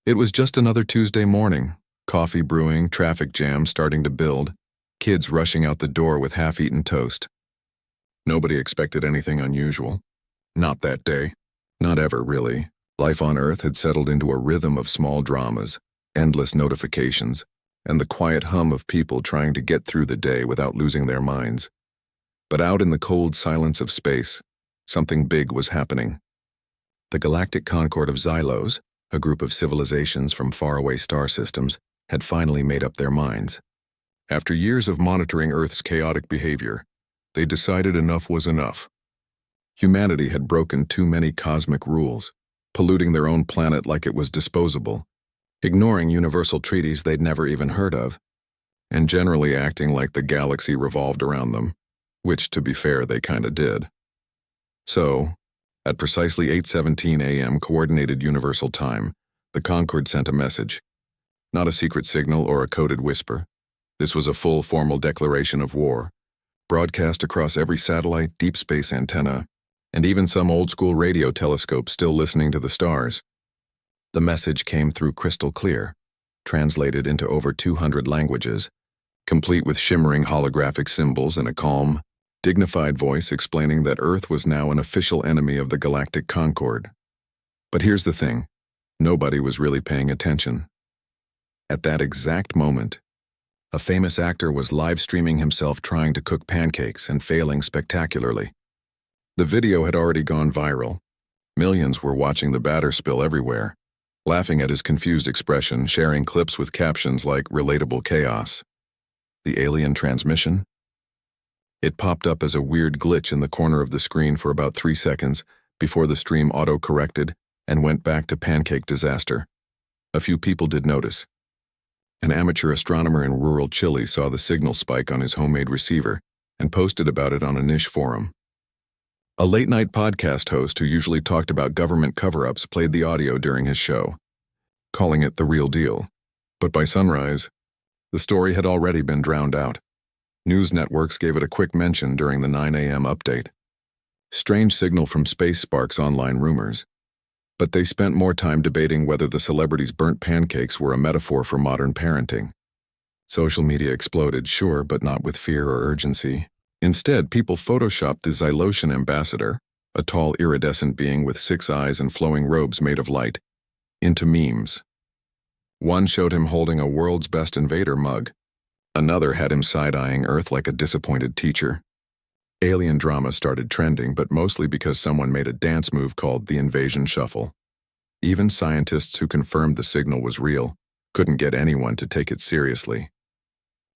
It was just another Tuesday morning, coffee brewing, traffic jam starting to build, kids rushing out the door with half-eaten toast. Nobody expected anything unusual. Not that day. Not ever, really. Life on Earth had settled into a rhythm of small dramas, endless notifications, and the quiet hum of people trying to get through the day without losing their minds. But out in the cold silence of space, something big was happening. The Galactic Concord of Xylos, a group of civilizations from faraway star systems, had finally made up their minds. After years of monitoring Earth's chaotic behavior, they decided enough was enough. Humanity had broken too many cosmic rules, polluting their own planet like it was disposable, ignoring universal treaties they'd never even heard of, and generally acting like the galaxy revolved around them, which, to be fair, they kinda did. So, at precisely 8:17 a.m. Coordinated Universal Time, the Concord sent a message. Not a secret signal or a coded whisper. This was a full formal declaration of war, broadcast across every satellite, deep space antenna, and even some old-school radio telescopes still listening to the stars. The message came through crystal clear, translated into over 200 languages, complete with shimmering holographic symbols and a calm, dignified voice explaining that Earth was now an official enemy of the Galactic Concord. But here's the thing, nobody was really paying attention. At that exact moment, a famous actor was live-streaming himself trying to cook pancakes and failing spectacularly. The video had already gone viral. Millions were watching the batter spill everywhere, laughing at his confused expression, sharing clips with captions like relatable chaos. The alien transmission? It popped up as a weird glitch in the corner of the screen for about 3 seconds before the stream auto-corrected and went back to pancake disaster. A few people did notice. An amateur astronomer in rural Chile saw the signal spike on his homemade receiver and posted about it on a niche forum. A late-night podcast host who usually talked about government cover-ups played the audio during his show, calling it the real deal. But by sunrise, the story had already been drowned out. News networks gave it a quick mention during the 9 a.m. update. Strange signal from space sparks online rumors. But they spent more time debating whether the celebrities' burnt pancakes were a metaphor for modern parenting. Social media exploded, sure, but not with fear or urgency. Instead, people photoshopped the Xylosian ambassador, a tall iridescent being with 6 eyes and flowing robes made of light, into memes. One showed him holding a World's Best Invader mug. Another had him side-eyeing Earth like a disappointed teacher. Alien drama started trending, but mostly because someone made a dance move called the Invasion Shuffle. Even scientists who confirmed the signal was real couldn't get anyone to take it seriously.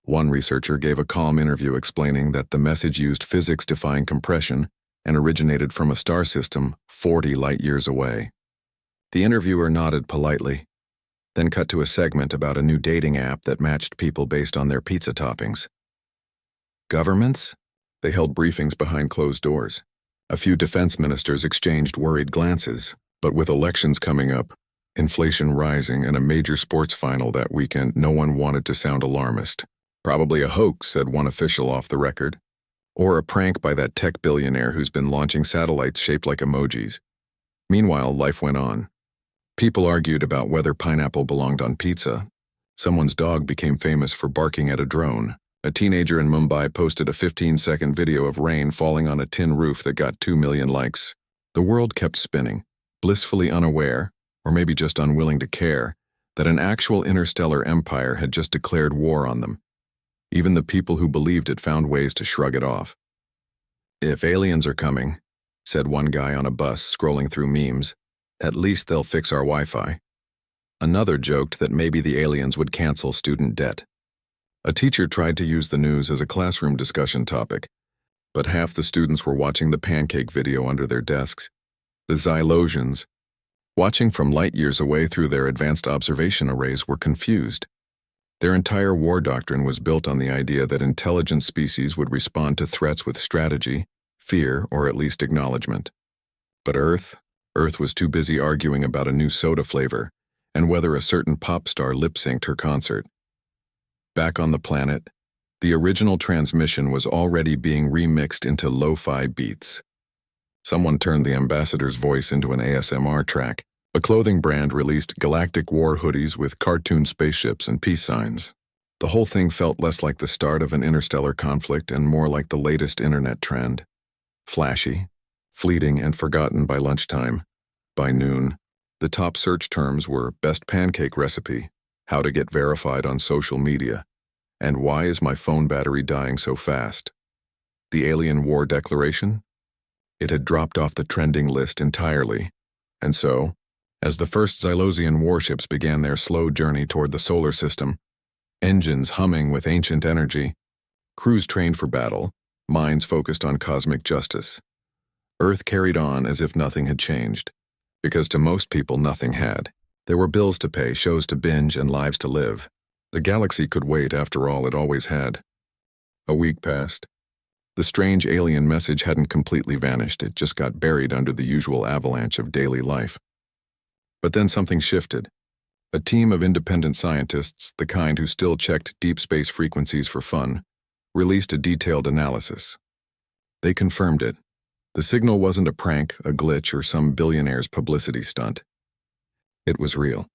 One researcher gave a calm interview explaining that the message used physics-defying compression and originated from a star system 40 light-years away. The interviewer nodded politely, then cut to a segment about a new dating app that matched people based on their pizza toppings. Governments? They held briefings behind closed doors. A few defense ministers exchanged worried glances, but with elections coming up, inflation rising, and a major sports final that weekend, no one wanted to sound alarmist. Probably a hoax, said one official off the record. Or a prank by that tech billionaire who's been launching satellites shaped like emojis. Meanwhile, life went on. People argued about whether pineapple belonged on pizza. Someone's dog became famous for barking at a drone. A teenager in Mumbai posted a 15-second video of rain falling on a tin roof that got 2 million likes. The world kept spinning, blissfully unaware, or maybe just unwilling to care, that an actual interstellar empire had just declared war on them. Even the people who believed it found ways to shrug it off. If aliens are coming, said one guy on a bus scrolling through memes, at least they'll fix our Wi-Fi. Another joked that maybe the aliens would cancel student debt. A teacher tried to use the news as a classroom discussion topic, but half the students were watching the pancake video under their desks. The Xylosians, watching from light years away through their advanced observation arrays, were confused. Their entire war doctrine was built on the idea that intelligent species would respond to threats with strategy, fear, or at least acknowledgement. But Earth was too busy arguing about a new soda flavor and whether a certain pop star lip-synced her concert. Back on the planet, the original transmission was already being remixed into lo-fi beats. Someone turned the ambassador's voice into an ASMR track, A clothing brand released Galactic War hoodies with cartoon spaceships and peace signs. The whole thing felt less like the start of an interstellar conflict and more like the latest internet trend. Flashy, fleeting, and forgotten by lunchtime. By noon, the top search terms were best pancake recipe, how to get verified on social media, and why is my phone battery dying so fast? The alien war declaration? It had dropped off the trending list entirely, and so, as the first Xylosian warships began their slow journey toward the solar system, engines humming with ancient energy, crews trained for battle, minds focused on cosmic justice, Earth carried on as if nothing had changed, because to most people nothing had. There were bills to pay, shows to binge, and lives to live. The galaxy could wait, after all, it always had. A week passed. The strange alien message hadn't completely vanished, it just got buried under the usual avalanche of daily life. But then something shifted. A team of independent scientists, the kind who still checked deep space frequencies for fun, released a detailed analysis. They confirmed it. The signal wasn't a prank, a glitch, or some billionaire's publicity stunt. It was real.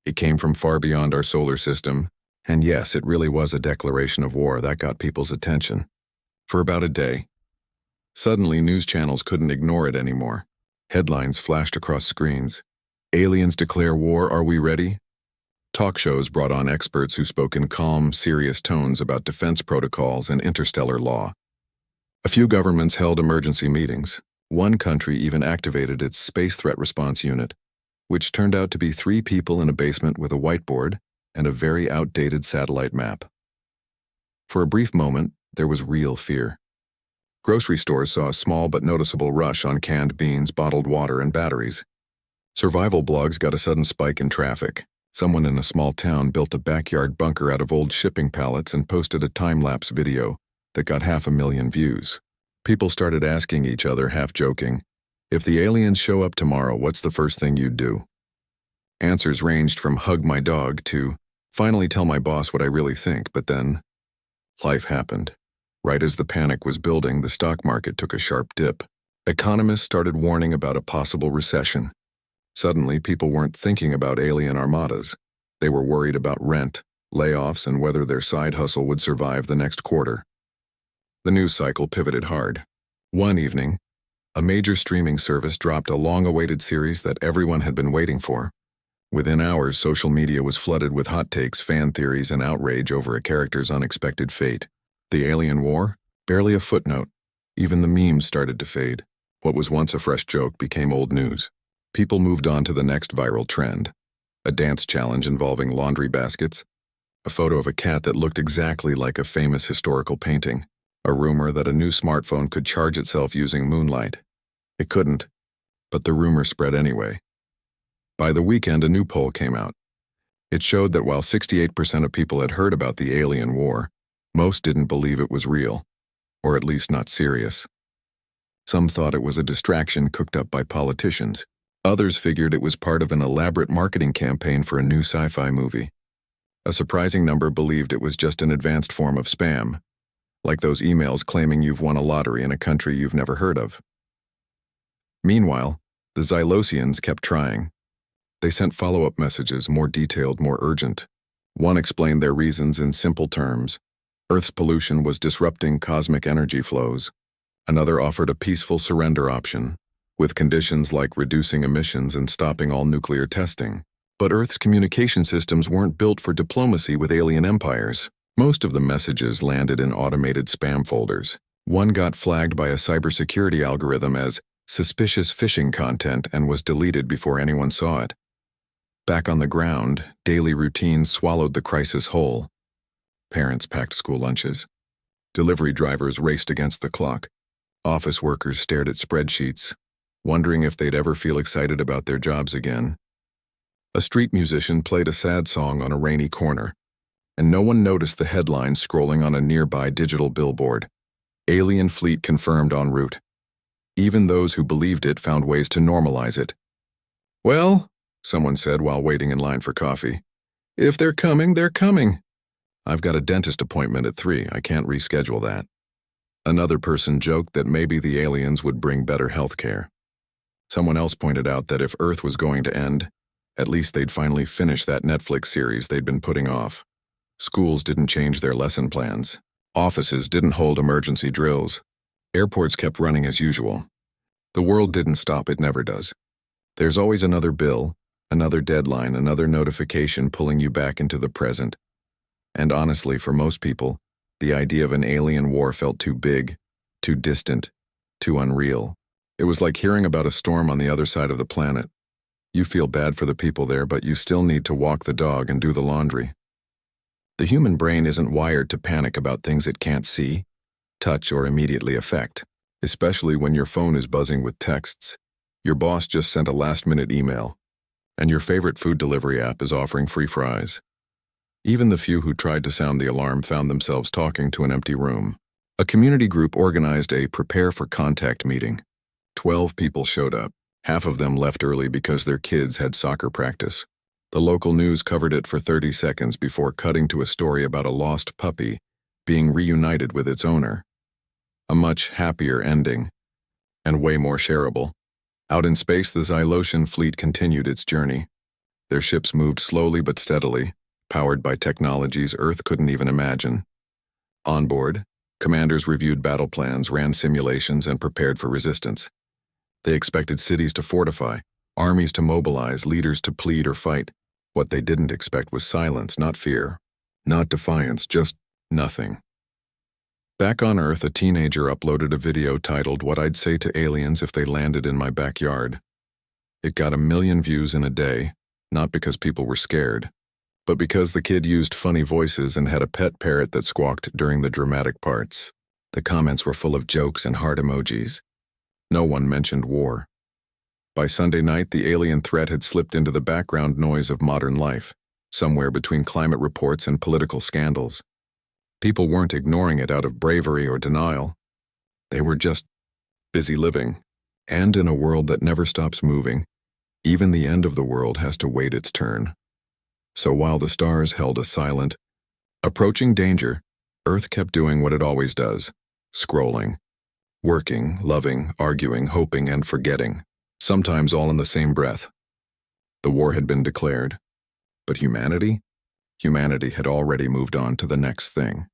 It came from far beyond our solar system, and yes, it really was a declaration of war that got people's attention. For about a day. Suddenly, news channels couldn't ignore it anymore. Headlines flashed across screens. Aliens declare war, are we ready? Talk shows brought on experts who spoke in calm, serious tones about defense protocols and interstellar law. A few governments held emergency meetings. One country even activated its Space Threat Response Unit, which turned out to be 3 people in a basement with a whiteboard and a very outdated satellite map. For a brief moment, there was real fear. Grocery stores saw a small but noticeable rush on canned beans, bottled water, and batteries. Survival blogs got a sudden spike in traffic. Someone in a small town built a backyard bunker out of old shipping pallets and posted a time-lapse video that got 500,000 views. People started asking each other, half joking, if the aliens show up tomorrow, what's the first thing you'd do? Answers ranged from hug my dog to finally tell my boss what I really think, but then life happened. Right as the panic was building, the stock market took a sharp dip. Economists started warning about a possible recession. Suddenly, people weren't thinking about alien armadas. They were worried about rent, layoffs, and whether their side hustle would survive the next quarter. The news cycle pivoted hard. One evening, a major streaming service dropped a long-awaited series that everyone had been waiting for. Within hours, social media was flooded with hot takes, fan theories, and outrage over a character's unexpected fate. The alien war? Barely a footnote. Even the memes started to fade. What was once a fresh joke became old news. People moved on to the next viral trend. A dance challenge involving laundry baskets. A photo of a cat that looked exactly like a famous historical painting. A rumor that a new smartphone could charge itself using moonlight. It couldn't, but the rumor spread anyway. By the weekend, a new poll came out. It showed that while 68% of people had heard about the alien war, most didn't believe it was real, or at least not serious. Some thought it was a distraction cooked up by politicians. Others figured it was part of an elaborate marketing campaign for a new sci-fi movie. A surprising number believed it was just an advanced form of spam, like those emails claiming you've won a lottery in a country you've never heard of. Meanwhile, the Xylosians kept trying. They sent follow-up messages, more detailed, more urgent. One explained their reasons in simple terms. Earth's pollution was disrupting cosmic energy flows. Another offered a peaceful surrender option, with conditions like reducing emissions and stopping all nuclear testing. But Earth's communication systems weren't built for diplomacy with alien empires. Most of the messages landed in automated spam folders. One got flagged by a cybersecurity algorithm as suspicious phishing content and was deleted before anyone saw it. Back on the ground, daily routines swallowed the crisis whole. Parents packed school lunches. Delivery drivers raced against the clock. Office workers stared at spreadsheets, wondering if they'd ever feel excited about their jobs again. A street musician played a sad song on a rainy corner, and no one noticed the headline scrolling on a nearby digital billboard. Alien fleet confirmed en route. Even those who believed it found ways to normalize it. Well, someone said while waiting in line for coffee, if they're coming, they're coming. I've got a dentist appointment at 3. I can't reschedule that. Another person joked that maybe the aliens would bring better health care. Someone else pointed out that if Earth was going to end, at least they'd finally finish that Netflix series they'd been putting off. Schools didn't change their lesson plans. Offices didn't hold emergency drills. Airports kept running as usual. The world didn't stop, it never does. There's always another bill, another deadline, another notification pulling you back into the present. And honestly, for most people, the idea of an alien war felt too big, too distant, too unreal. It was like hearing about a storm on the other side of the planet. You feel bad for the people there, but you still need to walk the dog and do the laundry. The human brain isn't wired to panic about things it can't see, touch, or immediately affect, especially when your phone is buzzing with texts. Your boss just sent a last-minute email, and your favorite food delivery app is offering free fries. Even the few who tried to sound the alarm found themselves talking to an empty room. A community group organized a prepare for contact meeting. 12 people showed up. Half of them left early because their kids had soccer practice. The local news covered it for 30 seconds before cutting to a story about a lost puppy being reunited with its owner. A much happier ending, and way more shareable. Out in space, the Xylosian fleet continued its journey. Their ships moved slowly but steadily, powered by technologies Earth couldn't even imagine. On board, commanders reviewed battle plans, ran simulations, and prepared for resistance. They expected cities to fortify, armies to mobilize, leaders to plead or fight. What they didn't expect was silence, not fear, not defiance, just nothing. Back on Earth, a teenager uploaded a video titled "What I'd Say to Aliens If They Landed in My Backyard." It got 1 million views in a day, not because people were scared, but because the kid used funny voices and had a pet parrot that squawked during the dramatic parts. The comments were full of jokes and heart emojis. No one mentioned war. By Sunday night, the alien threat had slipped into the background noise of modern life, somewhere between climate reports and political scandals. People weren't ignoring it out of bravery or denial. They were just busy living. And in a world that never stops moving, even the end of the world has to wait its turn. So while the stars held a silent, approaching danger, Earth kept doing what it always does, scrolling. Working, loving, arguing, hoping, and forgetting, sometimes all in the same breath. The war had been declared. But humanity? Humanity had already moved on to the next thing.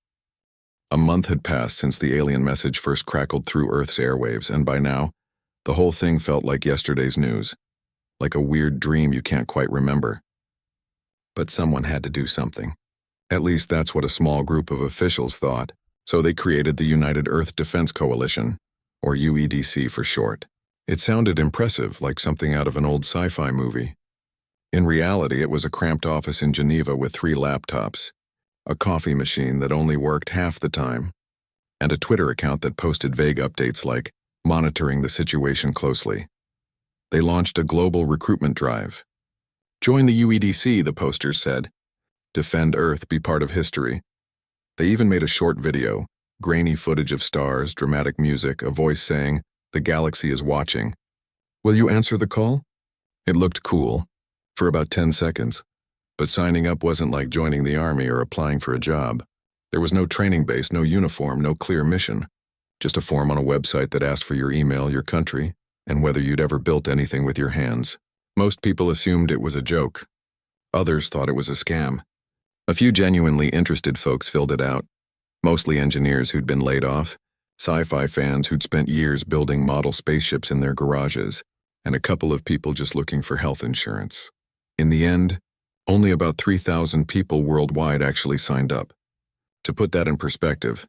A month had passed since the alien message first crackled through Earth's airwaves, and by now, the whole thing felt like yesterday's news, like a weird dream you can't quite remember. But someone had to do something. At least that's what a small group of officials thought. So they created the United Earth Defense Coalition, or UEDC for short. It sounded impressive, like something out of an old sci-fi movie. In reality, it was a cramped office in Geneva with 3 laptops, a coffee machine that only worked half the time, and a Twitter account that posted vague updates like, monitoring the situation closely. They launched a global recruitment drive. Join the UEDC, the posters said. Defend Earth, be part of history. They even made a short video, grainy footage of stars, dramatic music, a voice saying, "The galaxy is watching. Will you answer the call?" It looked cool, for about 10 seconds, but signing up wasn't like joining the army or applying for a job. There was no training base, no uniform, no clear mission, just a form on a website that asked for your email, your country, and whether you'd ever built anything with your hands. Most people assumed it was a joke. Others thought it was a scam. A few genuinely interested folks filled it out, mostly engineers who'd been laid off, sci-fi fans who'd spent years building model spaceships in their garages, and a couple of people just looking for health insurance. In the end, only about 3,000 people worldwide actually signed up. To put that in perspective,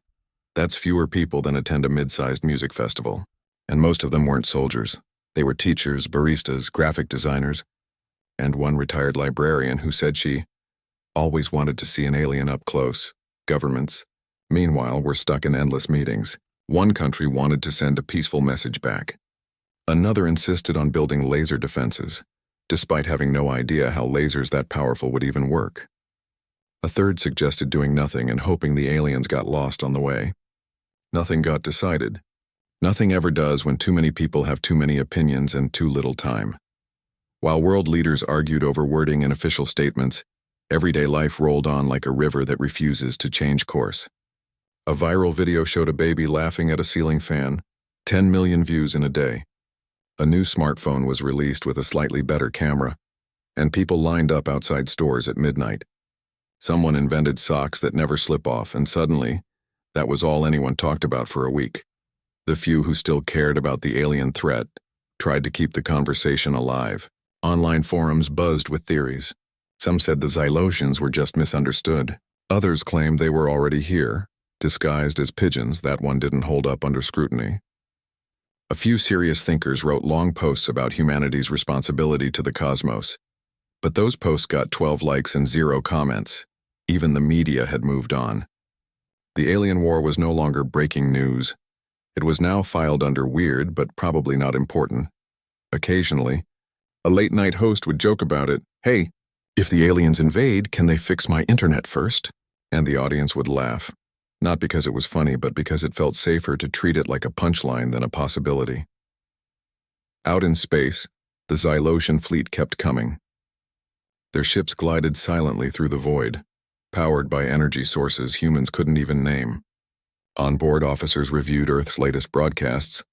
that's fewer people than attend a mid-sized music festival. And most of them weren't soldiers. They were teachers, baristas, graphic designers, and one retired librarian who said she always wanted to see an alien up close. Governments, meanwhile, were stuck in endless meetings. One country wanted to send a peaceful message back. Another insisted on building laser defenses, despite having no idea how lasers that powerful would even work. A third suggested doing nothing and hoping the aliens got lost on the way. Nothing got decided. Nothing ever does when too many people have too many opinions and too little time. While world leaders argued over wording in official statements, everyday life rolled on like a river that refuses to change course. A viral video showed a baby laughing at a ceiling fan, 10 million views in a day. A new smartphone was released with a slightly better camera, and people lined up outside stores at midnight. Someone invented socks that never slip off, and suddenly, that was all anyone talked about for a week. The few who still cared about the alien threat tried to keep the conversation alive. Online forums buzzed with theories. Some said the Xylosians were just misunderstood. Others claimed they were already here, disguised as pigeons. That one didn't hold up under scrutiny. A few serious thinkers wrote long posts about humanity's responsibility to the cosmos. But those posts got 12 likes and 0 comments. Even the media had moved on. The alien war was no longer breaking news. It was now filed under weird but probably not important. Occasionally, a late-night host would joke about it. "Hey, if the aliens invade, can they fix my internet first?" And the audience would laugh. Not because it was funny, but because it felt safer to treat it like a punchline than a possibility. Out in space, the Xylosian fleet kept coming. Their ships glided silently through the void, powered by energy sources humans couldn't even name. Onboard officers reviewed Earth's latest broadcasts.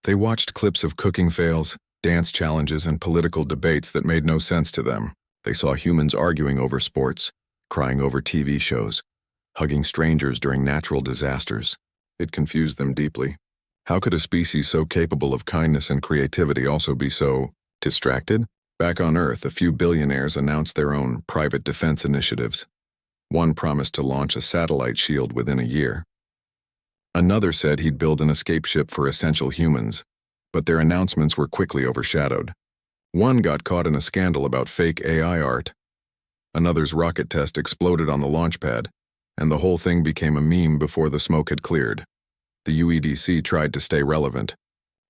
They watched clips of cooking fails, dance challenges, and political debates that made no sense to them. They saw humans arguing over sports, crying over TV shows, hugging strangers during natural disasters. It confused them deeply. How could a species so capable of kindness and creativity also be so distracted? Back on Earth, a few billionaires announced their own private defense initiatives. One promised to launch a satellite shield within a year. Another said he'd build an escape ship for essential humans, but their announcements were quickly overshadowed. One got caught in a scandal about fake AI art. Another's rocket test exploded on the launch pad, and the whole thing became a meme before the smoke had cleared. The UEDC tried to stay relevant.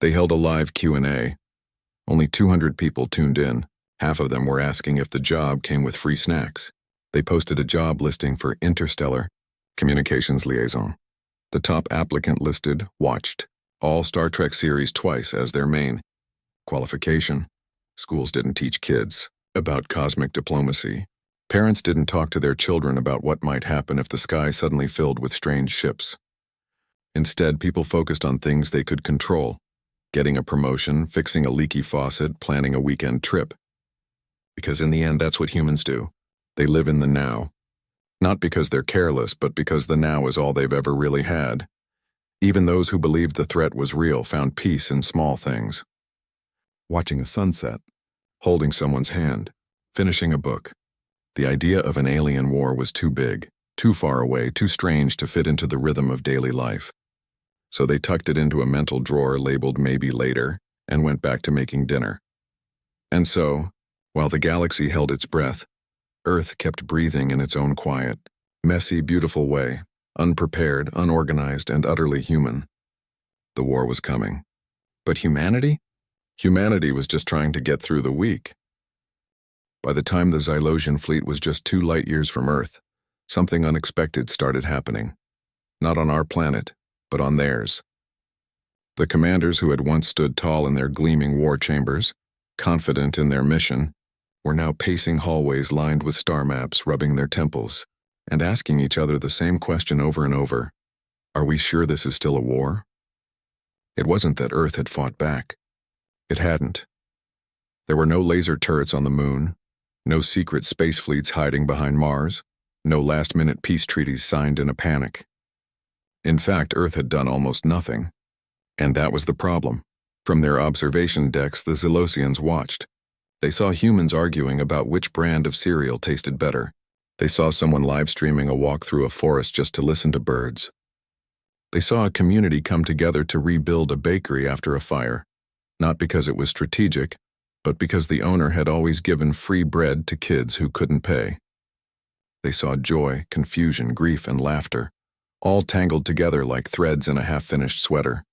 They held a live Q&A. Only 200 people tuned in. Half of them were asking if the job came with free snacks. They posted a job listing for Interstellar Communications Liaison. The top applicant listed watched all Star Trek series twice as their main qualification. Schools didn't teach kids about cosmic diplomacy. Parents didn't talk to their children about what might happen if the sky suddenly filled with strange ships. Instead, people focused on things they could control: getting a promotion, fixing a leaky faucet, planning a weekend trip. Because in the end, that's what humans do. They live in the now. Not because they're careless, but because the now is all they've ever really had. Even those who believed the threat was real found peace in small things. Watching a sunset, holding someone's hand, finishing a book. The idea of an alien war was too big, too far away, too strange to fit into the rhythm of daily life. So they tucked it into a mental drawer labeled "Maybe Later" and went back to making dinner. And so, while the galaxy held its breath, Earth kept breathing in its own quiet, messy, beautiful way, unprepared, unorganized, and utterly human. The war was coming. But humanity? Humanity was just trying to get through the week. By the time the Xylosian fleet was just 2 light-years from Earth, something unexpected started happening. Not on our planet, but on theirs. The commanders who had once stood tall in their gleaming war chambers, confident in their mission, were now pacing hallways lined with star maps, rubbing their temples, and asking each other the same question over and over. Are we sure this is still a war? It wasn't that Earth had fought back. It hadn't. There were no laser turrets on the moon, no secret space fleets hiding behind Mars, no last-minute peace treaties signed in a panic. In fact, Earth had done almost nothing. And that was the problem. From their observation decks, the Xylosians watched. They saw humans arguing about which brand of cereal tasted better. They saw someone live-streaming a walk through a forest just to listen to birds. They saw a community come together to rebuild a bakery after a fire, not because it was strategic, but because the owner had always given free bread to kids who couldn't pay. They saw joy, confusion, grief, and laughter, all tangled together like threads in a half-finished sweater.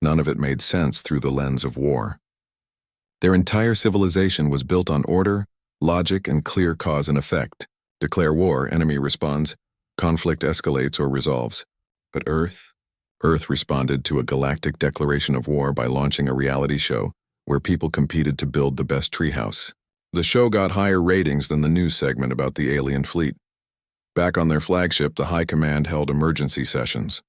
None of it made sense through the lens of war. Their entire civilization was built on order, logic, and clear cause and effect. Declare war, enemy responds. Conflict escalates or resolves. But Earth responded to a galactic declaration of war by launching a reality show where people competed to build the best treehouse. The show got higher ratings than the news segment about the alien fleet. Back on their flagship, the High Command held emergency sessions.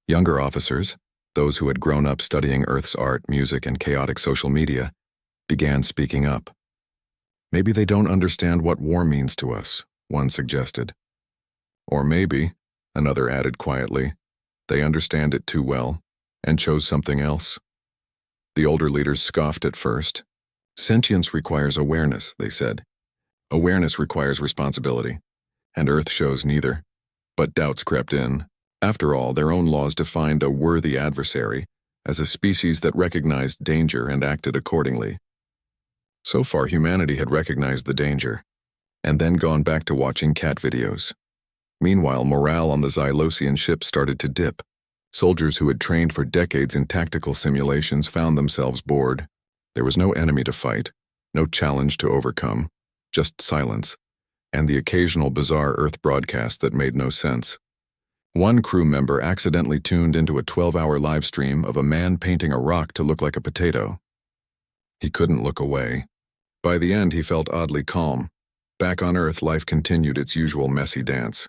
Younger officers, Those who had grown up studying Earth's art, music, and chaotic social media began speaking up. Maybe they don't understand what war means to us, one suggested. Or maybe, another added quietly, they understand it too well and chose something else. The older leaders scoffed at first. Sentience requires awareness, they said. Awareness requires responsibility, and Earth shows neither. But doubts crept in. After all, their own laws defined a worthy adversary as a species that recognized danger and acted accordingly. So far, humanity had recognized the danger, and then gone back to watching cat videos. Meanwhile, morale on the Xylosian ship started to dip. Soldiers who had trained for decades in tactical simulations found themselves bored. There was no enemy to fight, no challenge to overcome, just silence, and the occasional bizarre Earth broadcast that made no sense. One crew member accidentally tuned into a 12-hour live stream of a man painting a rock to look like a potato. He couldn't look away. By the end, he felt oddly calm. Back on Earth, life continued its usual messy dance.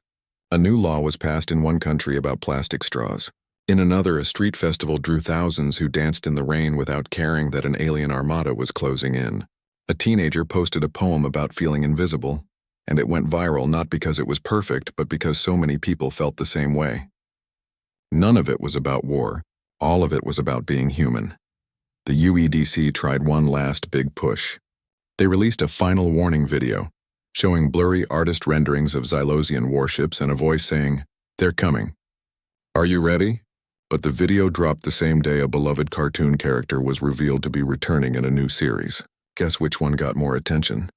A new law was passed in one country about plastic straws. In another, a street festival drew thousands who danced in the rain without caring that an alien armada was closing in. A teenager posted a poem about feeling invisible, and it went viral not because it was perfect, but because so many people felt the same way. None of it was about war. All of it was about being human. The UEDC tried one last big push. They released a final warning video, showing blurry artist renderings of Xylosian warships and a voice saying, "They're coming. Are you ready?" But the video dropped the same day a beloved cartoon character was revealed to be returning in a new series. Guess which one got more attention?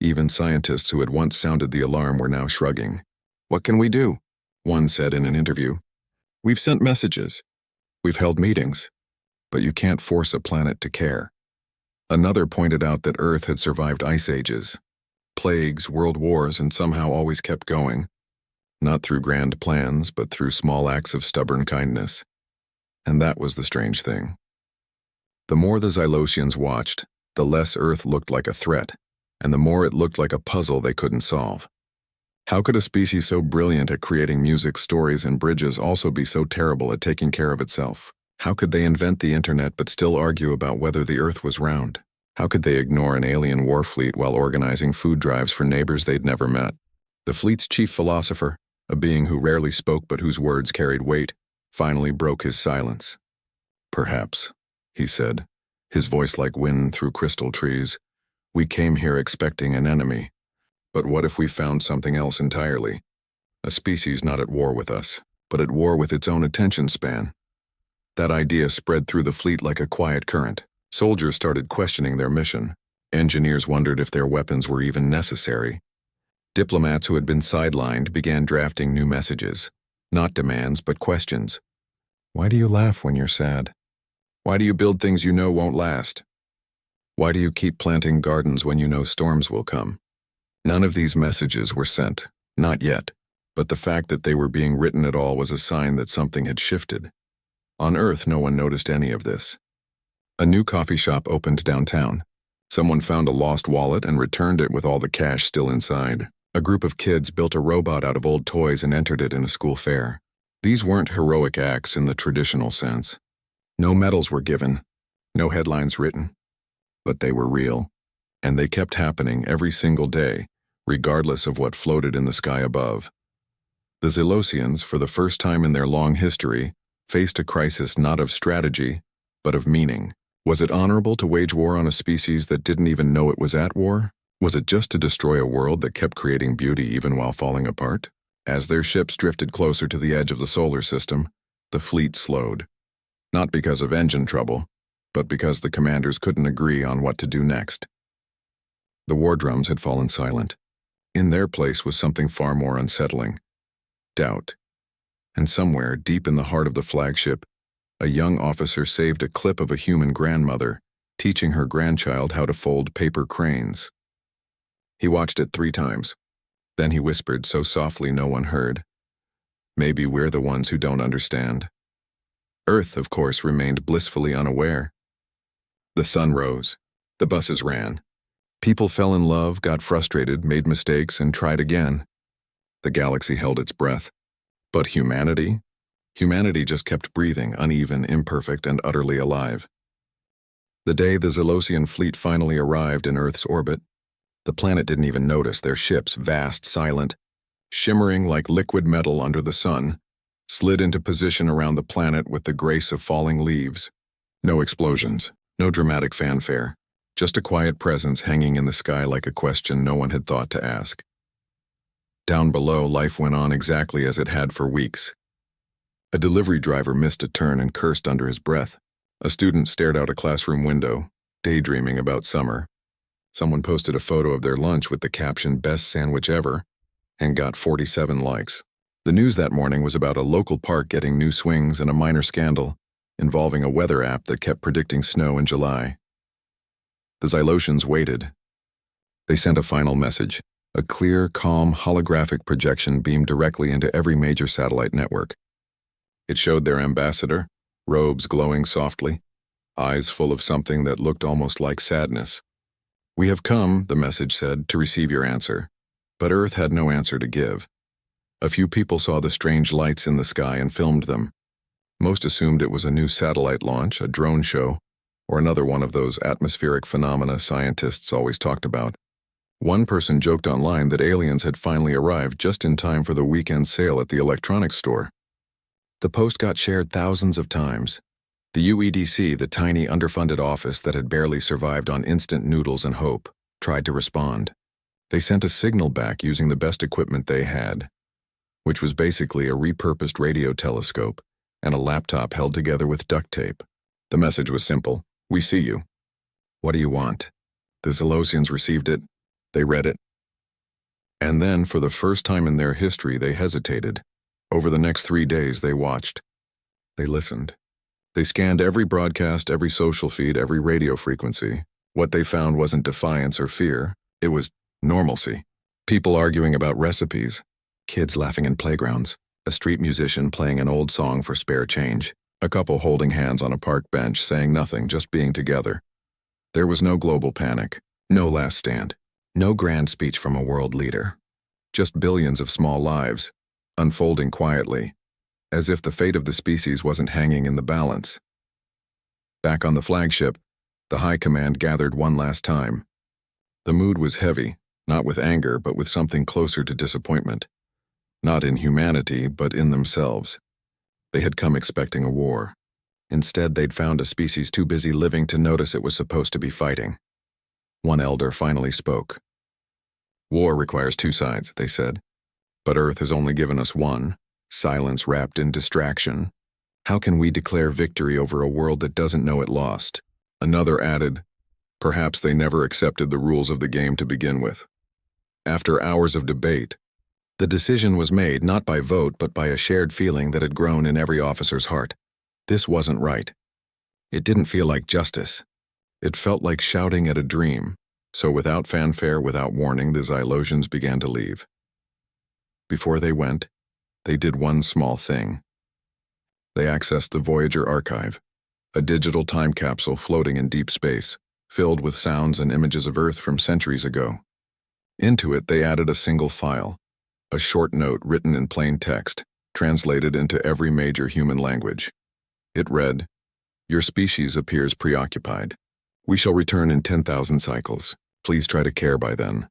Even scientists who had once sounded the alarm were now shrugging. "What can we do?" one said in an interview. "We've sent messages. We've held meetings. But you can't force a planet to care." Another pointed out that Earth had survived ice ages, plagues, world wars, and somehow always kept going. Not through grand plans, but through small acts of stubborn kindness. And that was the strange thing. The more the Xylosians watched, the less Earth looked like a threat, and the more it looked like a puzzle they couldn't solve. How could a species so brilliant at creating music, stories, and bridges also be so terrible at taking care of itself? How could they invent the internet but still argue about whether the Earth was round? How could they ignore an alien war fleet while organizing food drives for neighbors they'd never met? The fleet's chief philosopher, a being who rarely spoke but whose words carried weight, finally broke his silence. "Perhaps," he said, his voice like wind through crystal trees, "we came here expecting an enemy. But what if we found something else entirely? A species not at war with us, but at war with its own attention span." That idea spread through the fleet like a quiet current. Soldiers started questioning their mission. Engineers wondered if their weapons were even necessary. Diplomats who had been sidelined began drafting new messages. Not demands, but questions. Why do you laugh when you're sad? Why do you build things you know won't last? Why do you keep planting gardens when you know storms will come? None of these messages were sent, not yet, but the fact that they were being written at all was a sign that something had shifted. On Earth, no one noticed any of this. A new coffee shop opened downtown. Someone found a lost wallet and returned it with all the cash still inside. A group of kids built a robot out of old toys and entered it in a school fair. These weren't heroic acts in the traditional sense. No medals were given, no headlines written. But they were real, and they kept happening every single day, regardless of what floated in the sky above. The Xylosians, for the first time in their long history, faced a crisis not of strategy, but of meaning. Was it honorable to wage war on a species that didn't even know it was at war? Was it just to destroy a world that kept creating beauty even while falling apart? As their ships drifted closer to the edge of the solar system, the fleet slowed. Not because of engine trouble, but because the commanders couldn't agree on what to do next. The war drums had fallen silent. In their place was something far more unsettling: doubt. And somewhere, deep in the heart of the flagship, a young officer saved a clip of a human grandmother, teaching her grandchild how to fold paper cranes. He watched it 3 times. Then he whispered so softly no one heard, "Maybe we're the ones who don't understand." Earth, of course, remained blissfully unaware. The sun rose. The buses ran. People fell in love, got frustrated, made mistakes, and tried again. The galaxy held its breath. But humanity? Humanity just kept breathing, uneven, imperfect, and utterly alive. The day the Zelosian fleet finally arrived in Earth's orbit, the planet didn't even notice their ships, vast, silent, shimmering like liquid metal under the sun, slid into position around the planet with the grace of falling leaves. No explosions, no dramatic fanfare, just a quiet presence hanging in the sky like a question no one had thought to ask. Down below, life went on exactly as it had for weeks. A delivery driver missed a turn and cursed under his breath. A student stared out a classroom window, daydreaming about summer. Someone posted a photo of their lunch with the caption "Best sandwich ever" and got 47 likes. The news that morning was about a local park getting new swings and a minor scandal involving a weather app that kept predicting snow in July. The Xylosians waited. They sent a final message, a clear, calm, holographic projection beamed directly into every major satellite network. It showed their ambassador, robes glowing softly, eyes full of something that looked almost like sadness. "We have come," the message said, "to receive your answer." But Earth had no answer to give. A few people saw the strange lights in the sky and filmed them. Most assumed it was a new satellite launch, a drone show, or another one of those atmospheric phenomena scientists always talked about. One person joked online that aliens had finally arrived just in time for the weekend sale at the electronics store. The post got shared thousands of times. The UEDC, the tiny underfunded office that had barely survived on instant noodles and hope, tried to respond. They sent a signal back using the best equipment they had, which was basically a repurposed radio telescope and a laptop held together with duct tape. The message was simple: "We see you. What do you want?" The Zelosians received it. They read it. And then, for the first time in their history, they hesitated. Over the next 3 days, they watched. They listened. They scanned every broadcast, every social feed, every radio frequency. What they found wasn't defiance or fear. It was normalcy. People arguing about recipes, kids laughing in playgrounds, a street musician playing an old song for spare change, a couple holding hands on a park bench saying nothing, just being together. There was no global panic, no last stand, no grand speech from a world leader. Just billions of small lives, unfolding quietly, as if the fate of the species wasn't hanging in the balance. Back on the flagship, the High Command gathered one last time. The mood was heavy, not with anger, but with something closer to disappointment. Not in humanity, but in themselves. They had come expecting a war. Instead, they'd found a species too busy living to notice it was supposed to be fighting. One elder finally spoke. "War requires two sides," they said. "But Earth has only given us one, silence wrapped in distraction. How can we declare victory over a world that doesn't know it lost?" Another added, "Perhaps they never accepted the rules of the game to begin with." After hours of debate, the decision was made not by vote but by a shared feeling that had grown in every officer's heart. This wasn't right. It didn't feel like justice. It felt like shouting at a dream. So without fanfare, without warning, the Xylosians began to leave. Before they went, they did one small thing. They accessed the Voyager archive, a digital time capsule floating in deep space, filled with sounds and images of Earth from centuries ago. Into it, they added a single file, a short note written in plain text, translated into every major human language. It read, "Your species appears preoccupied. We shall return in 10,000 cycles. Please try to care by then."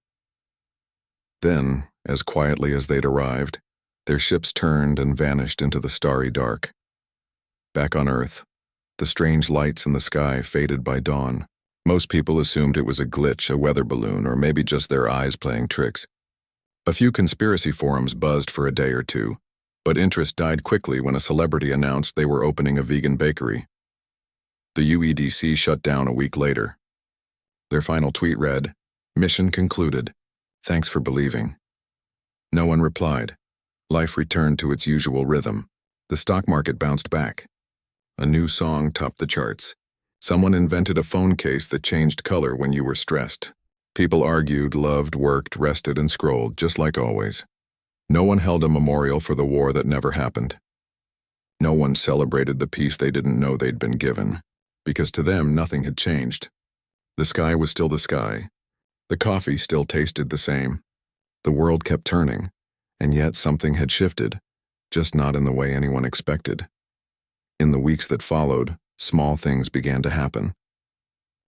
Then, as quietly as they'd arrived, their ships turned and vanished into the starry dark. Back on Earth, the strange lights in the sky faded by dawn. Most people assumed it was a glitch, a weather balloon, or maybe just their eyes playing tricks. A few conspiracy forums buzzed for a day or two, but interest died quickly when a celebrity announced they were opening a vegan bakery. The UEDC shut down a week later. Their final tweet read, "Mission concluded. Thanks for believing." No one replied. Life returned to its usual rhythm. The stock market bounced back. A new song topped the charts. Someone invented a phone case that changed color when you were stressed. People argued, loved, worked, rested, and scrolled, just like always. No one held a memorial for the war that never happened. No one celebrated the peace they didn't know they'd been given, because to them nothing had changed. The sky was still the sky. The coffee still tasted the same. The world kept turning, and yet something had shifted, just not in the way anyone expected. In the weeks that followed, small things began to happen.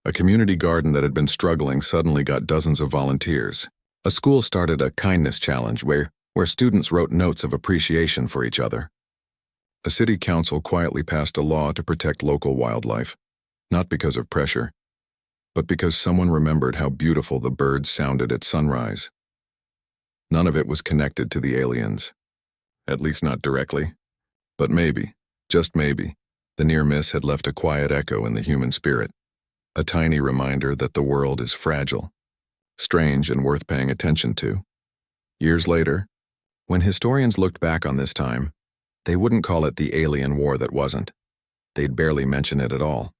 A community garden that had been struggling suddenly got dozens of volunteers. A school started a kindness challenge where students wrote notes of appreciation for each other. A city council quietly passed a law to protect local wildlife, not because of pressure, but because someone remembered how beautiful the birds sounded at sunrise. None of it was connected to the aliens, at least not directly. But maybe, just maybe, the near miss had left a quiet echo in the human spirit, a tiny reminder that the world is fragile, strange, and worth paying attention to. Years later, when historians looked back on this time, they wouldn't call it the alien war that wasn't. They'd barely mention it at all.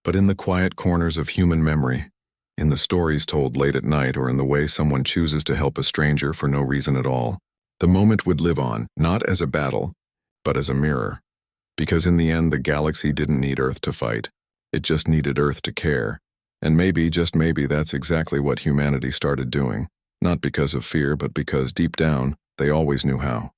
But in the quiet corners of human memory, in the stories told late at night or in the way someone chooses to help a stranger for no reason at all, the moment would live on, not as a battle, but as a mirror. Because in the end, the galaxy didn't need Earth to fight. It just needed Earth to care. And maybe, just maybe, that's exactly what humanity started doing. Not because of fear, but because deep down, they always knew how.